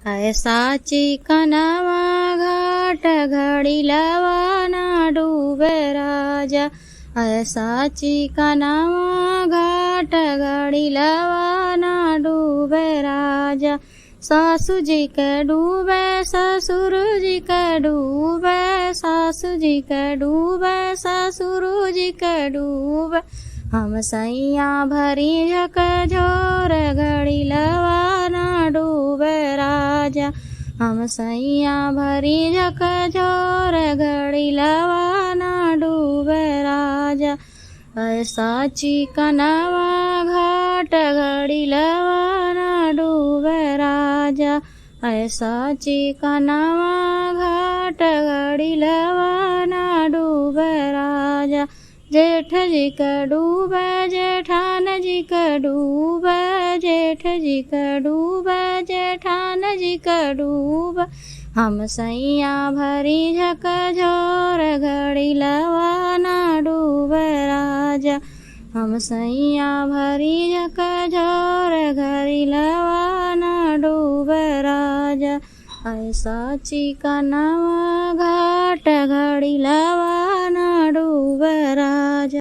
ऐसा चिकनवा घाट घड़ी लवाना डूबे राजा। ऐसा चिकनवा घाट घड़ी लवाना डूबे राजा। सासू जी के डूबे ससुर जी के डूबे, सासू जी के डूबे ससुर जी के डूबे। हम सैया भरी झक झोर घड़ी लवाना डूबे राजा। हम सैया भरी झक झोर घड़ी लवाना डूबे राजा। ऐसा चिकनवा घाट घड़ी लवाना डूबे राजा। ऐसा चिकनवा घाट घड़ी लवाना डूबे राजा। जेठ जी का डूबे जेठान जी का डूबे, जेठ जी का डूबे जेठान जी का डूबे। हम सैया भरी झक झोर घड़ी लवाना डूबे राजा। हम सैया भरी झक झोर घड़ी लवाना डूबे राजा। ऐसा चिकनवा घाट घड़ी लवाना डूबे राजा।